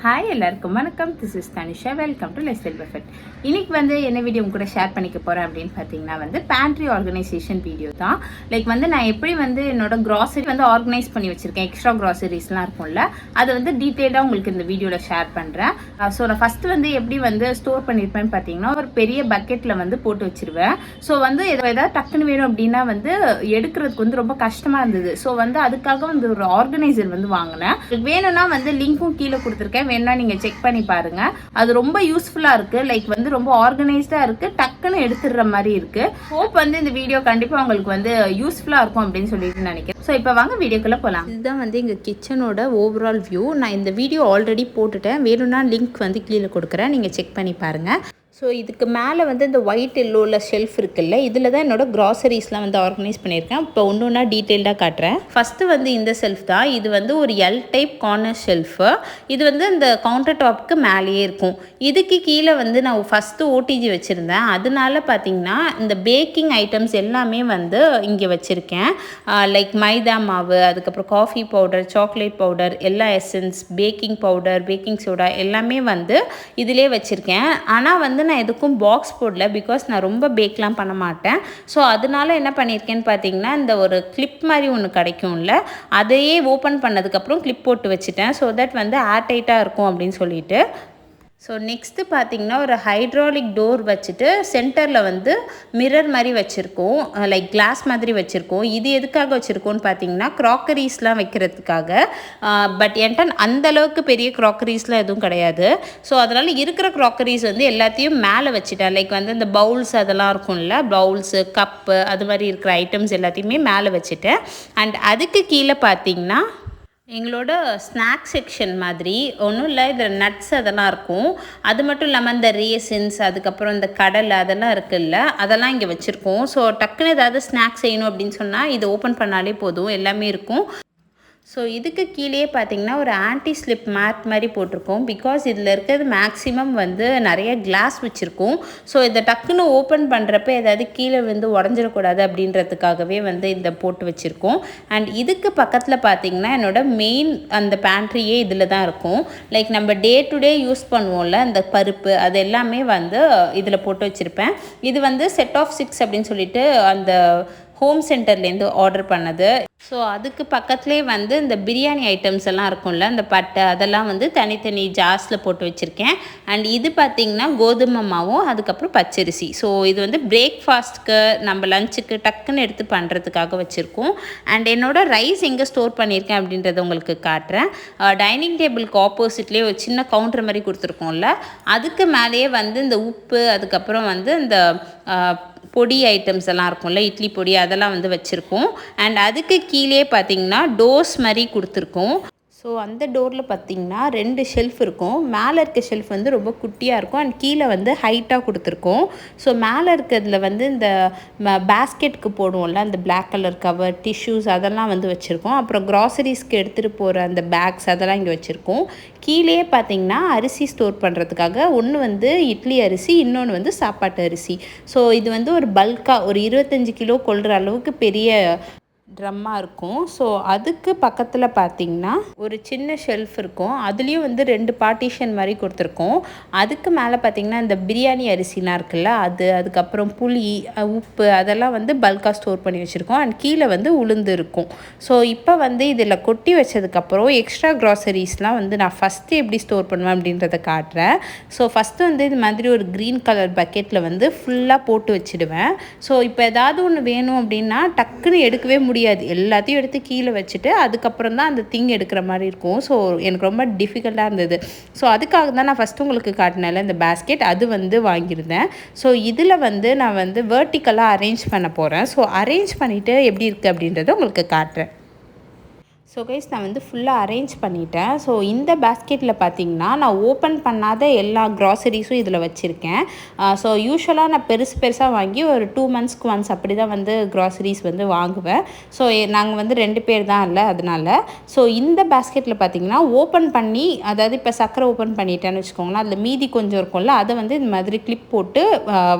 Hi எல்லாருக்கும் வணக்கம். This is Dhanusha. Welcome to life style perfect. இன்னைக்கு என்ன வீடியோ கூட ஷேர் பண்ணிக்க போகிறேன் அப்படின்னு பார்த்தீங்கன்னா பேண்ட்ரி ஆர்கனைசேஷன் வீடியோ தான். நான் எப்படி என்னோட கிராசரி ஆர்கனைஸ் பண்ணி வச்சிருக்கேன். எக்ஸ்ட்ரா கிராசரிஸ்லாம் இருக்கும்ல, அதை டீட்டெயிலாக உங்களுக்கு இந்த வீடியோவில் ஷேர் பண்ணுறேன். ஸோ நான் ஃபஸ்ட்டு எப்படி ஸ்டோர் பண்ணியிருப்பேன்னு பார்த்தீங்கன்னா ஒரு பெரிய பக்கெட்டில் போட்டு வச்சிருவேன். ஸோ ஏதாவது டக்குன்னு வேணும் அப்படின்னா எடுக்கிறதுக்கு ரொம்ப கஷ்டமாக இருந்தது. ஸோ அதுக்காக ஒரு ஆர்கனைசர் வாங்கினேன். வேணும்னா லிங்க்கும் கீழே கொடுத்துருக்கேன், வேணா நீங்க செக் பண்ணி பாருங்க. அது ரொம்ப யூஸ்ஃபுல்லா இருக்கு. ரொம்ப ஆர்கனைஸ்டா இருக்கு, டக்குன்னு எடுத்துடுற மாதிரி இருக்கு. ஹோப் இந்த வீடியோ கண்டிப்பா உங்களுக்கு யூஸ்ஃபுல்லா இருக்கும் அப்படின்னு சொல்லிட்டு நினைக்கிறேன். ஸோ இப்போ வாங்க வீடியோக்குள்ள போகலாம். இதுதான் எங்க கிச்சனோட ஓவரால் வியூ. நான் இந்த வீடியோ ஆல்ரெடி போட்டுட்டேன், வேணும்னா லிங்க் கீழே கொடுக்குறேன், நீங்க செக் பண்ணி பாருங்க. ஸோ இதுக்கு மேலே இந்த ஒயிட் எல்லோவில் ஷெல்ஃப் இருக்குல்ல, இதில் தான் என்னோடய க்ராசரிஸ்லாம் ஆர்கனைஸ் பண்ணியிருக்கேன். இப்போ ஒன்று ஒன்றா டீட்டெயில்டாக காட்டுறேன். ஃபஸ்ட்டு இந்த செல்ஃப் தான். இது ஒரு எல் டைப் கார்னர் ஷெல்ஃபு. இது இந்த கவுண்டர் டாப்புக்கு மேலேயே இருக்கும். இதுக்கு கீழே நான் ஃபஸ்ட்டு ஓடிஜி வச்சுருந்தேன். அதனால பார்த்திங்கன்னா இந்த பேக்கிங் ஐட்டம்ஸ் எல்லாமே இங்கே வச்சுருக்கேன். லைக் மைதா மாவு, அதுக்கப்புறம் காஃபி பவுடர், சாக்லேட் பவுடர், எல்லா essence, baking powder, baking soda எல்லாமே இதிலே வச்சுருக்கேன். ஆனால் நான் எதுக்கும் பாக்ஸ் போடல, பிகாஸ் நான் ரொம்ப பேக்லாம் பண்ண மாட்டேன். ஸோ அதனால என்ன பண்ணியிருக்கேன்னு பார்த்தீங்கன்னா இந்த ஒரு கிளிப் மாதிரி ஒன்று கிடைக்கும்ல, அதையே ஓப்பன் பண்ணதுக்கப்புறம் கிளிப் போட்டு வச்சுட்டேன். ஸோ தட் ஏர் டைட்டாக இருக்கும் அப்படின்னு சொல்லிட்டு. ஸோ நெக்ஸ்ட்டு பார்த்திங்கன்னா ஒரு ஹைட்ராலிக் டோர் வச்சுட்டு சென்டரில் மிரர் மாதிரி வச்சுருக்கோம், லைக் கிளாஸ் மாதிரி வச்சுருக்கோம். இது எதுக்காக வச்சுருக்கோன்னு பார்த்தீங்கன்னா க்ராக்கரிஸ்லாம் வைக்கிறதுக்காக. பட் என்கிட்ட அந்தளவுக்கு பெரிய க்ராக்கரிஸ்லாம் எதுவும் கிடையாது. ஸோ அதனால் இருக்கிற க்ராக்கரிஸ் எல்லாத்தையும் மேலே வச்சுட்டேன். லைக் இந்த பவுல்ஸ் அதெல்லாம் இருக்கும்ல, பவுல்ஸு, கப்பு, அது மாதிரி இருக்கிற ஐட்டம்ஸ் எல்லாத்தையுமே மேலே வச்சுட்டேன். அண்ட் அதுக்கு கீழே பார்த்திங்கன்னா எங்களோட ஸ்நாக் செக்ஷன் மாதிரி ஒன்றும் இல்லை, இதில் நட்ஸ் அதெல்லாம் இருக்கும். அது மட்டும் இல்லாமல் இந்த ரேசின்ஸ், அதுக்கப்புறம் இந்த கடலை அதெல்லாம் இருக்குல்ல, அதெல்லாம் இங்கே வச்சுருக்கோம். ஸோ டக்குன்னு ஏதாவது ஸ்நாக்ஸ் செய்யணும் அப்படின்னு சொன்னால் இதை ஓப்பன் பண்ணாலே போதும், எல்லாமே இருக்கும். ஸோ இதுக்கு கீழே பார்த்திங்கன்னா ஒரு ஆன்டி ஸ்லிப் மேட் மாதிரி போட்டிருக்கோம். பிகாஸ் இதில் இருக்கிறது மேக்ஸிமம் நிறைய கிளாஸ் வச்சுருக்கோம். ஸோ இதை டக்குன்னு ஓப்பன் பண்ணுறப்ப ஏதாவது கீழே உடஞ்சிடக்கூடாது அப்படின்றதுக்காகவே இந்த போட்டு வச்சுருக்கோம். அண்ட் இதுக்கு பக்கத்தில் பார்த்திங்கன்னா என்னோடய மெயின் அந்த பேண்ட்ரியே இதில் தான் இருக்கும். லைக் நம்ம டே டு டே யூஸ் பண்ணுவோம்ல, அந்த பருப்பு அது எல்லாமே இதில் போட்டு வச்சுருப்பேன். இது செட் ஆஃப் 6 அப்படின்னு சொல்லிட்டு அந்த ஹோம் சென்டர்லேருந்து ஆர்டர் பண்ணது. ஸோ அதுக்கு பக்கத்துலேயே இந்த பிரியாணி ஐட்டம்ஸ் எல்லாம் இருக்கும்ல, அந்த பட்டை அதெல்லாம் தனித்தனி ஜார்ஸில் போட்டு வச்சுருக்கேன். அண்ட் இது பார்த்திங்கன்னா கோதுமை மாவும் அதுக்கப்புறம் பச்சரிசி. ஸோ இது பிரேக்ஃபாஸ்ட்டுக்கு நம்ம லஞ்சுக்கு டக்குன்னு எடுத்து பண்ணுறதுக்காக வச்சுருக்கோம். அண்ட் என்னோடய ரைஸ் எங்கே ஸ்டோர் பண்ணியிருக்கேன் அப்படின்றத உங்களுக்கு காட்டுறேன். டைனிங் டேபிளுக்கு ஆப்போசிட்லேயே ஒரு சின்ன கவுண்டர் மாதிரி கொடுத்துருக்கோம்ல, அதுக்கு மேலேயே இந்த உப்பு, அதுக்கப்புறம் இந்த பொடி ஐட்டம்ஸ் எல்லாம் இருக்கும்ல, இட்லி பொடி அதெல்லாம் வச்சுருக்கோம். அண்ட் அதுக்கு கீழே பார்த்திங்கன்னா டோர்ஸ் மாதிரி கொடுத்துருக்கோம். ஸோ அந்த டோரில் பார்த்திங்கன்னா 2 ஷெல்ஃப் இருக்கும். மேலே இருக்க ஷெல்ஃப் ரொம்ப குட்டியாக இருக்கும். அண்ட் கீழே ஹைட்டாக கொடுத்துருக்கோம். ஸோ மேலே இருக்கிறதுல இந்த பேஸ்கெட்டுக்கு போடுவோம்ல, அந்த பிளாக் கலர் கவர், டிஷ்யூஸ் அதெல்லாம் வச்சுருக்கோம். அப்புறம் க்ராசரிஸ்க்கு எடுத்துகிட்டு போகிற அந்த பேக்ஸ் அதெல்லாம் இங்கே வச்சுருக்கோம். கீழே பார்த்திங்கன்னா அரிசி ஸ்டோர் பண்ணுறதுக்காக ஒன்று இட்லி அரிசி, இன்னொன்று சாப்பாட்டு அரிசி. ஸோ இது ஒரு பல்காக ஒரு 25 கிலோ கொள்கிற அளவுக்கு பெரிய ட்ரம்மாக இருக்கும். ஸோ அதுக்கு பக்கத்தில் பார்த்திங்கன்னா ஒரு சின்ன ஷெல்ஃப் இருக்கும். அதுலேயும் 2 பார்ட்டிஷன் மாதிரி கொடுத்துருக்கோம். அதுக்கு மேலே பார்த்திங்கன்னா இந்த பிரியாணி அரிசிலாம் இருக்குல்ல, அது, அதுக்கப்புறம் புளி, உப்பு அதெல்லாம் பல்காக ஸ்டோர் பண்ணி வச்சுருக்கோம். அண்ட் கீழே உளுந்து இருக்கும். ஸோ இப்போ இதில் கொட்டி வச்சதுக்கப்புறம் எக்ஸ்ட்ரா க்ராசரிஸ்லாம் நான் ஃபஸ்ட்டு எப்படி ஸ்டோர் பண்ணுவேன் அப்படின்றத காட்டுறேன். ஸோ ஃபஸ்ட்டு இது மாதிரி ஒரு க்ரீன் கலர் பக்கெட்டில் ஃபுல்லாக போட்டு வச்சுடுவேன். ஸோ இப்போ ஏதாவது ஒன்று வேணும் அப்படின்னா டக்குன்னு எடுக்கவே முடியாது, எல்லாத்தையும் எடுத்து கீழே வச்சுட்டு அதுக்கப்புறம் தான் அந்த திங் எடுக்கிற மாதிரி இருக்கும். ஸோ எனக்கு ரொம்ப டிஃபிகல்ட்டாக இருந்தது. ஸோ அதுக்காக தான் நான் ஃபஸ்ட்டு உங்களுக்கு காட்டினேன்ல இந்த பேஸ்கெட், அது வாங்கியிருந்தேன். ஸோ இதில் நான் வேர்ட்டிக்கலாக அரேஞ்ச் பண்ண போகிறேன். ஸோ அரேஞ்ச் பண்ணிவிட்டு எப்படி இருக்குது அப்படின்றத உங்களுக்கு காட்டுறேன். ஸோ கைஸ் நான் ஃபுல்லாக அரேஞ்ச் பண்ணிட்டேன். ஸோ இந்த பேஸ்கெட்டில் பார்த்திங்கன்னா நான் ஓப்பன் பண்ணாத எல்லா க்ராசரிஸும் இதில் வச்சுருக்கேன். ஸோ யூஸ்வலாக நான் பெருசாக வாங்கி ஒரு 2 monthsக்கு ஒன்ஸ் அப்படி தான் க்ராசரிஸ் வாங்குவேன். ஸோ நாங்கள் 2 பேர் தான் இல்லை, அதனால். ஸோ இந்த பேஸ்கெட்டில் பார்த்திங்கன்னா ஓப்பன் பண்ணி, அதாவது இப்போ சக்கரை ஓப்பன் பண்ணிட்டேன்னு வச்சுக்கோங்களேன், அதில் மீதி கொஞ்சம் இருக்கும்ல, அதை இந்த மாதிரி கிளிப் போட்டு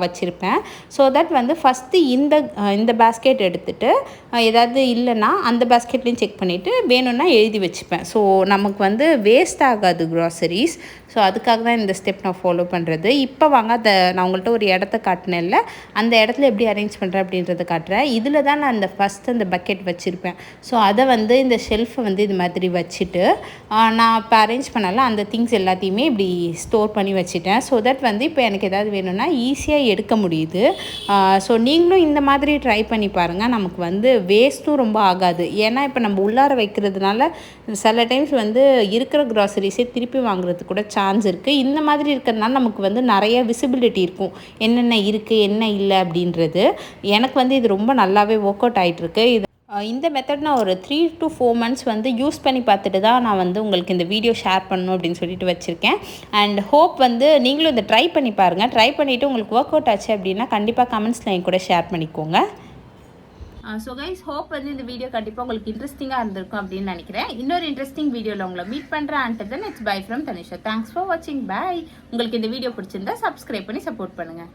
வச்சுருப்பேன். ஸோ தட் ஃபஸ்ட்டு இந்த பேஸ்கெட் எடுத்துகிட்டு ஏதாவது இல்லைன்னா அந்த பேஸ்கெட்லேயும் செக் பண்ணிவிட்டு வேணும்னா எழுதி வச்சுப்பேன். ஸோ நமக்கு வந்து வேஸ்ட் ஆகாது க்ராசரிஸ். ஸோ அதுக்காக தான் இந்த ஸ்டெப் நான் ஃபாலோ பண்ணுறது. இப்போ வாங்க நான் உங்கள்கிட்ட ஒரு இடத்த காட்டினேன்ல, அந்த இடத்துல எப்படி அரேஞ்ச் பண்ணுறேன் அப்படின்றத காட்டுறேன். இதில் தான் நான் அந்த பக்கெட் வச்சுருப்பேன். ஸோ அதை வந்து இந்த ஷெல்ஃபை வந்து இது மாதிரி வச்சுட்டு நான் இப்போ அரேஞ்ச் பண்ணல அந்த திங்ஸ் எல்லாத்தையுமே இப்படி ஸ்டோர் பண்ணி வச்சுட்டேன். ஸோ தட் வந்து இப்போ எனக்கு எதாவது வேணும்னா ஈஸியாக எடுக்க முடியுது. ஸோ நீங்களும் இந்த மாதிரி ட்ரை பண்ணி பாருங்கள். நமக்கு வந்து வேஸ்ட்டும் ரொம்ப ஆகாது. ஏன்னா இப்போ நம்ம உள்ளார வைக்கிறதுனால சில டைம்ஸ் வந்து இருக்கிற க்ராசரிஸே திருப்பி வாங்குறதுக்கு கூட சான்ஸ் இருக்குது. இந்த மாதிரி இருக்கிறதுனால நமக்கு வந்து நிறைய விசிபிலிட்டி இருக்கும், என்னென்ன இருக்குது என்ன இல்லை அப்படின்றது. எனக்கு வந்து இது ரொம்ப நல்லாவே ஒர்க் அவுட் ஆகிட்டுருக்கு. இந்த மெத்தட் நான் ஒரு 3 to 4 months வந்து யூஸ் பண்ணி பார்த்துட்டு தான் நான் வந்து உங்களுக்கு இந்த வீடியோ ஷேர் பண்ணணும் அப்படின்னு சொல்லிட்டு வச்சுருக்கேன். அண்ட் ஹோப் வந்து நீங்களும் இதை ட்ரை பண்ணி பாருங்கள். ட்ரை பண்ணிவிட்டு உங்களுக்கு ஒர்க் அவுட் ஆச்சு அப்படின்னா கண்டிப்பாக கமெண்ட்ஸில் என் கூட ஷேர் பண்ணிக்கோங்க. ஸோ கைஸ், ஹோப் வந்து இந்த வீடியோ கண்டிப்பாக உங்களுக்கு இன்ட்ரெஸ்டிங்காக இருந்திருக்கும் அப்படின்னு நினைக்கிறேன். இன்னொரு இன்ட்ரெஸ்டிங் வீடியோவில் உங்களை மீட் பண்ணுறேன். And then it's bye from Dhanusha. Thanks for வாட்சிங். பை. உங்களுக்கு இந்த வீடியோ பிடிச்சிருந்தா சப்ஸ்கிரைப் பண்ணி சப்போர்ட் பண்ணுங்கள்.